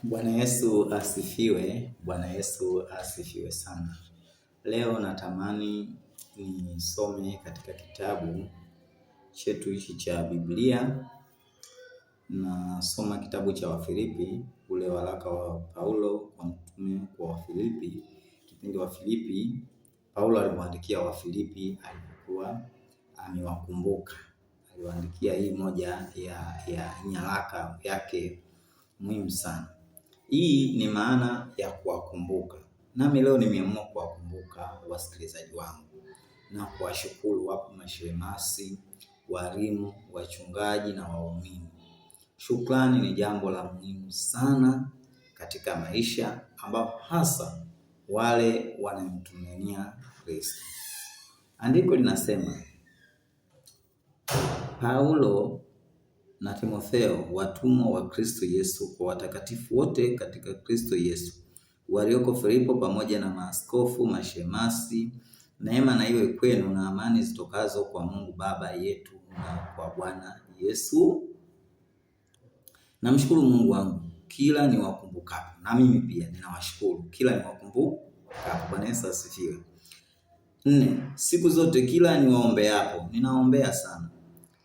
Bwana Yesu asifiwe. Bwana Yesu asifiwe sana. Leo natamani nisome katika kitabu chetu hichi cha Biblia. Nasoma kitabu cha Wafilipi, ule waraka wa Paulo kwa mtume kwa Wafilipi. Kipindi Wafilipi, Paulo alimwandikia Wafilipi alipokuwa amewakumbuka. Aliwaandikia hii moja ya nyaraka yake muhimu sana. Hii ni maana ya kuwakumbuka. Nami leo nimeamua kuwakumbuka wasikilizaji wangu na kuwashukuru wapo mashemasi, walimu, wachungaji na waumini. Shukrani ni jambo la muhimu sana katika maisha, ambao hasa wale wanamtumainia Kristo. Andiko linasema, Paulo na Timotheo, watumwa wa Kristo Yesu, kwa watakatifu wote katika Kristo Yesu walioko Filipo, pamoja na maaskofu, mashemasi. Neema na iwe kwenu na amani zitokazo kwa Mungu Baba yetu na kwa Bwana Yesu. Namshukuru Mungu wangu kila niwakumbukapo, na mimi pia ninawashukuru kila niwakumbukapo. Bwana Yesu asifiwe. 4. Siku zote kila niwaombeapo, ninaombea sana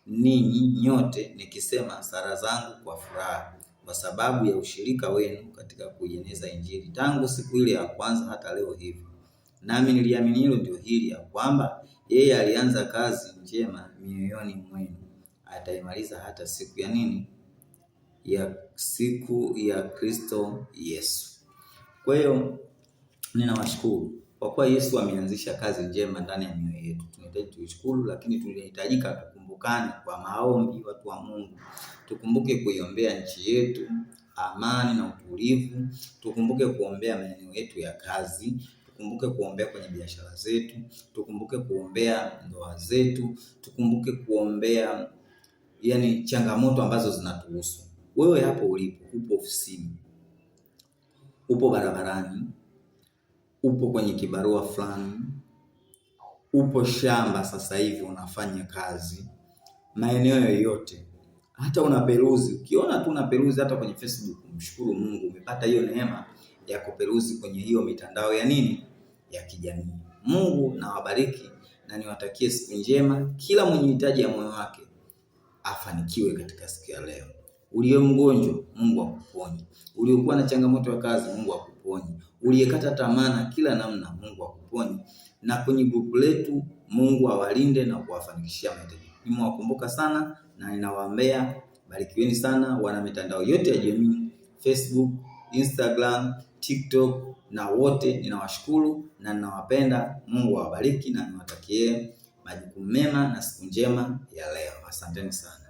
ninyi nyote, nikisema sala zangu kwa furaha kwa sababu ya ushirika wenu katika kuieneza Injili tangu siku ile ya kwanza hata leo hivi. Nami niliamini hilo ndio hili, ya kwamba yeye alianza kazi njema mioyoni mwenu ataimaliza hata siku ya nini? Siku ya Kristo Yesu. Kwa hiyo ninawashukuru kwa kuwa Yesu ameanzisha kazi njema ndani ya mioyo yetu. Tunahitaji tuishukuru, lakini tunahitajika tukumbukane kwa maombi. Watu wa Mungu, tukumbuke kuiombea nchi yetu amani na utulivu. Tukumbuke kuombea maeneo yetu ya kazi. Tukumbuke kuombea kwenye biashara zetu. Tukumbuke kuombea ndoa zetu. Tukumbuke kuombea changamoto ambazo zinatuhusu. Wewe hapo ulipo, upo ofisini, upo barabarani, upo kwenye kibarua fulani, upo shamba sasa hivi unafanya kazi, maeneo yoyote, hata unaperuzi. Ukiona tu unaperuzi hata kwenye Facebook, mshukuru Mungu umepata hiyo neema ya kuperuzi kwenye hiyo mitandao ya kijamii. Mungu na wabariki na niwatakie siku njema. Kila mwenye hitaji ya moyo wake afanikiwe katika siku ya leo. Uliye mgonjwa, Mungu akuponye. Uliokuwa na changamoto ya kazi, Mungu akuponye. Uliyekata tamaa na kila namna, Mungu akuponye. Na kwenye grupu letu, Mungu awalinde na kuwafanikishia mahitaji. Nimewakumbuka sana na ninawaombea. Barikiweni sana wana mitandao yote ya jamii, Facebook, Instagram, TikTok, na wote ninawashukuru na ninawapenda. Mungu awabariki na niwatakie majukumu mema na siku njema ya leo. Asanteni sana.